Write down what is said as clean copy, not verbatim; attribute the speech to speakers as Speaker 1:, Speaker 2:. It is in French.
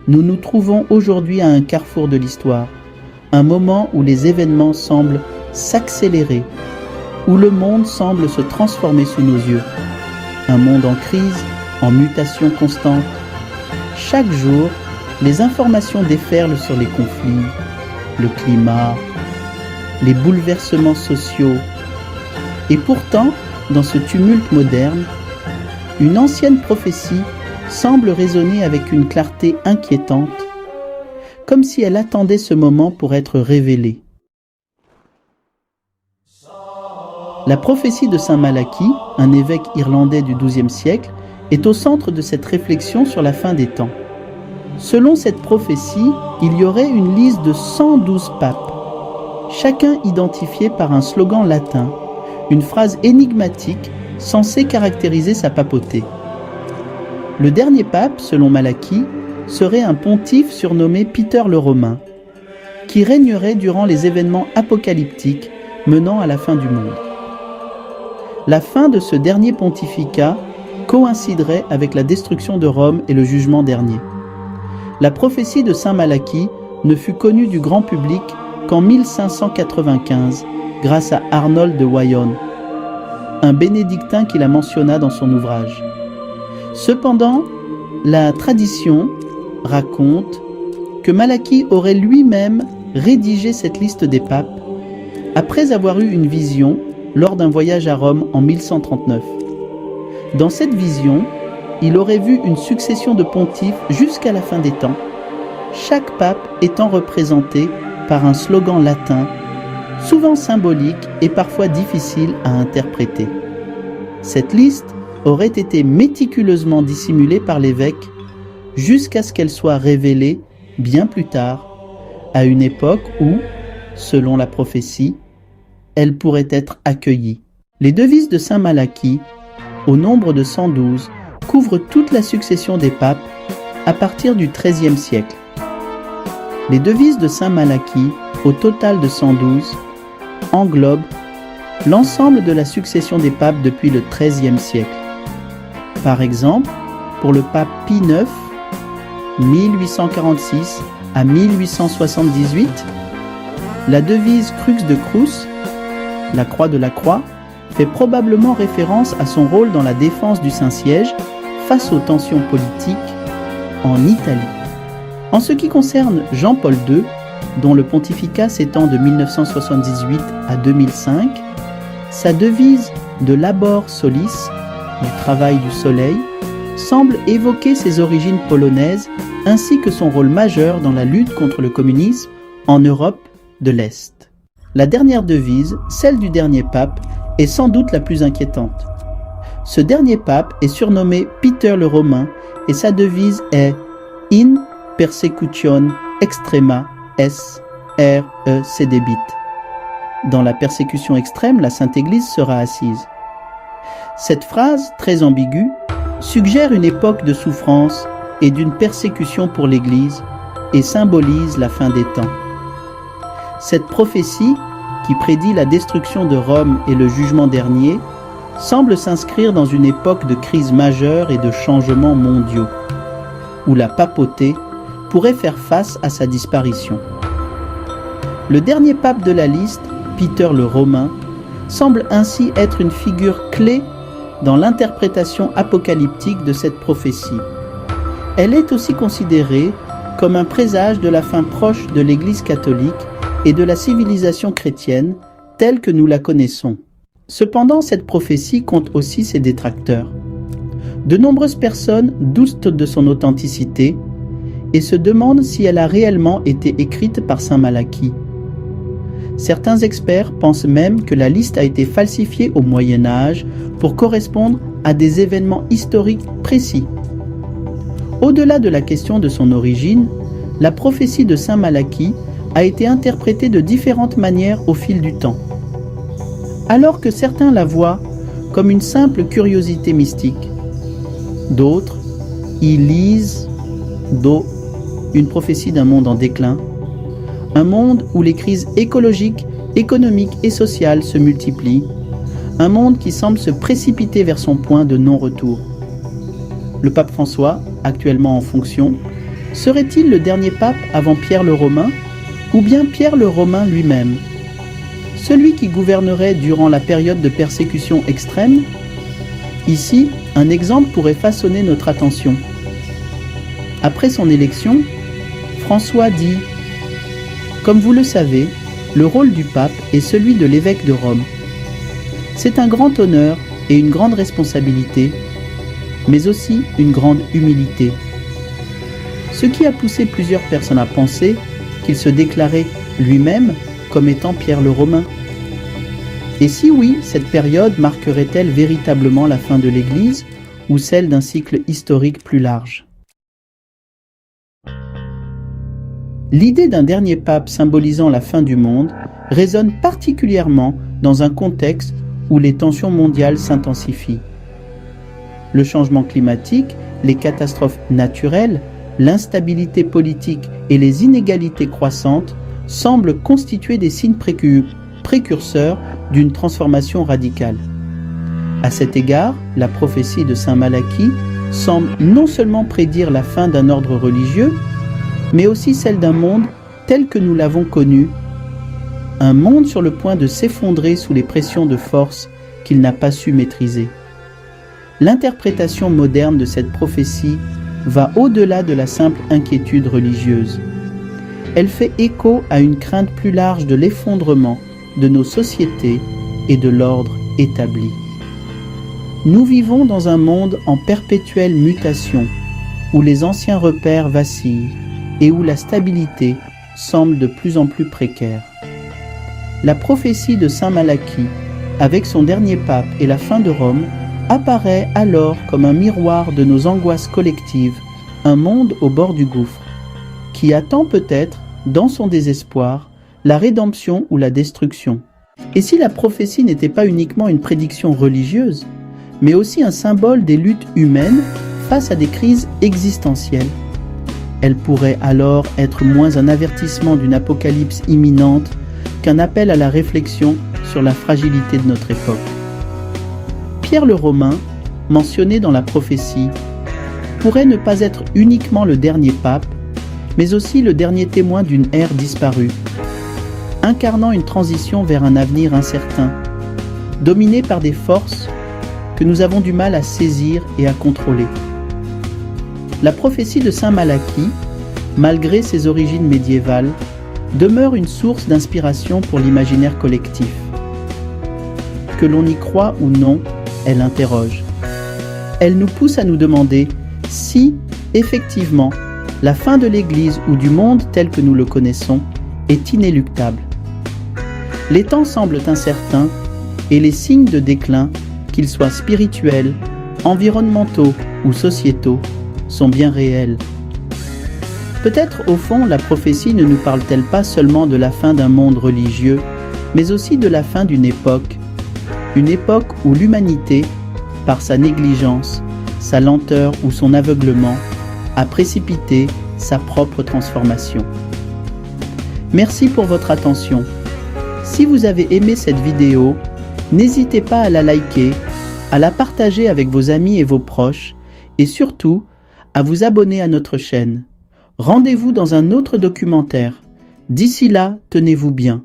Speaker 1: nous nous trouvons aujourd'hui à un carrefour de l'histoire, un moment où les événements semblent s'accélérer, où le monde semble se transformer sous nos yeux. Un monde en crise, en mutation constante. Chaque jour, les informations déferlent sur les conflits, le climat, les bouleversements sociaux. Et pourtant, dans ce tumulte moderne, une ancienne prophétie semble résonner avec une clarté inquiétante, comme si elle attendait ce moment pour être révélée. La prophétie de Saint Malachie, un évêque irlandais du XIIe siècle, est au centre de cette réflexion sur la fin des temps. Selon cette prophétie, il y aurait une liste de 112 papes, chacun identifié par un slogan latin, une phrase énigmatique censée caractériser sa papauté. Le dernier pape, selon Malachie, serait un pontife surnommé Peter le Romain, qui régnerait durant les événements apocalyptiques menant à la fin du monde. La fin de ce dernier pontificat coïnciderait avec la destruction de Rome et le jugement dernier. La prophétie de Saint Malachie ne fut connue du grand public qu'en 1595, grâce à Arnold de Wyon, un bénédictin qui la mentionna dans son ouvrage. Cependant, la tradition raconte que Malachie aurait lui-même rédigé cette liste des papes après avoir eu une vision lors d'un voyage à Rome en 1139. Dans cette vision, il aurait vu une succession de pontifes jusqu'à la fin des temps, chaque pape étant représenté par un slogan latin, souvent symbolique et parfois difficile à interpréter. Cette liste aurait été méticuleusement dissimulée par l'évêque jusqu'à ce qu'elle soit révélée bien plus tard, à une époque où, selon la prophétie, elle pourrait être accueillie. Les devises de Saint Malachie, au nombre de 112, couvrent toute la succession des papes à partir du XIIIe siècle. Les devises de Saint Malachie, au total de 112, englobent l'ensemble de la succession des papes depuis le XIIIe siècle. Par exemple, pour le pape Pie IX, 1846 à 1878, la devise Crux de Cruz, la croix de la croix, fait probablement référence à son rôle dans la défense du Saint-Siège face aux tensions politiques en Italie. En ce qui concerne Jean-Paul II, dont le pontificat s'étend de 1978 à 2005, sa devise de Labor Solis, du travail du soleil, semble évoquer ses origines polonaises ainsi que son rôle majeur dans la lutte contre le communisme en Europe de l'Est. La dernière devise, celle du dernier pape, est sans doute la plus inquiétante. Ce dernier pape est surnommé Peter le Romain et sa devise est In persecutione extrema es sedebit. Dans la persécution extrême, la Sainte Église sera assise. Cette phrase, très ambiguë, suggère une époque de souffrance et d'une persécution pour l'Église et symbolise la fin des temps. Cette prophétie, qui prédit la destruction de Rome et le jugement dernier, semble s'inscrire dans une époque de crise majeure et de changements mondiaux, où la papauté pourrait faire face à sa disparition. Le dernier pape de la liste, Peter le Romain, semble ainsi être une figure clé dans l'interprétation apocalyptique de cette prophétie. Elle est aussi considérée comme un présage de la fin proche de l'Église catholique et de la civilisation chrétienne telle que nous la connaissons. Cependant, cette prophétie compte aussi ses détracteurs. De nombreuses personnes doutent de son authenticité et se demandent si elle a réellement été écrite par Saint Malachie. Certains experts pensent même que la liste a été falsifiée au Moyen Âge pour correspondre à des événements historiques précis. Au-delà de la question de son origine, la prophétie de Saint Malachie a été interprétée de différentes manières au fil du temps. Alors que certains la voient comme une simple curiosité mystique, d'autres y lisent une prophétie d'un monde en déclin, un monde où les crises écologiques, économiques et sociales se multiplient, un monde qui semble se précipiter vers son point de non-retour. Le pape François, actuellement en fonction, Serait-il le dernier pape avant Pierre le Romain, ou bien Pierre le Romain lui-même? Celui qui gouvernerait durant la période de persécution extrême? Ici, un exemple pourrait façonner notre attention. Après son élection, François dit « Comme vous le savez, le rôle du pape est celui de l'évêque de Rome. C'est un grand honneur et une grande responsabilité, mais aussi une grande humilité. » Ce qui a poussé plusieurs personnes à penser qu'il se déclarait lui-même comme étant Pierre le Romain. Et si oui, cette période marquerait-elle véritablement la fin de l'Église ou celle d'un cycle historique plus large? L'idée d'un dernier pape symbolisant la fin du monde résonne particulièrement dans un contexte où les tensions mondiales s'intensifient. Le changement climatique, les catastrophes naturelles, l'instabilité politique et les inégalités croissantes semblent constituer des signes précurseurs d'une transformation radicale. À cet égard, la prophétie de saint Malachie semble non seulement prédire la fin d'un ordre religieux, mais aussi celle d'un monde tel que nous l'avons connu, un monde sur le point de s'effondrer sous les pressions de force qu'il n'a pas su maîtriser. L'interprétation moderne de cette prophétie va au-delà de la simple inquiétude religieuse. Elle fait écho à une crainte plus large de l'effondrement de nos sociétés et de l'ordre établi. Nous vivons dans un monde en perpétuelle mutation, où les anciens repères vacillent et où la stabilité semble de plus en plus précaire. La prophétie de saint Malachie, avec son dernier pape et la fin de Rome, apparaît alors comme un miroir de nos angoisses collectives, un monde au bord du gouffre, qui attend peut-être, dans son désespoir, la rédemption ou la destruction. Et si la prophétie n'était pas uniquement une prédiction religieuse, mais aussi un symbole des luttes humaines face à des crises existentielles, elle pourrait alors être moins un avertissement d'une apocalypse imminente qu'un appel à la réflexion sur la fragilité de notre époque. Pierre le Romain, mentionné dans la prophétie, pourrait ne pas être uniquement le dernier pape, mais aussi le dernier témoin d'une ère disparue, incarnant une transition vers un avenir incertain, dominé par des forces que nous avons du mal à saisir et à contrôler. La prophétie de saint Malachie, malgré ses origines médiévales, demeure une source d'inspiration pour l'imaginaire collectif. Que l'on y croit ou non, elle interroge. Elle nous pousse à nous demander si, effectivement, la fin de l'Église ou du monde tel que nous le connaissons est inéluctable. Les temps semblent incertains et les signes de déclin, qu'ils soient spirituels, environnementaux ou sociétaux, sont bien réels. Peut-être au fond la prophétie ne nous parle-t-elle pas seulement de la fin d'un monde religieux, mais aussi de la fin d'une époque où l'humanité, par sa négligence, sa lenteur ou son aveuglement, a précipité sa propre transformation. Merci pour votre attention. Si vous avez aimé cette vidéo, n'hésitez pas à la liker, à la partager avec vos amis et vos proches, et surtout, à vous abonner à notre chaîne. Rendez-vous dans un autre documentaire. D'ici là, tenez-vous bien.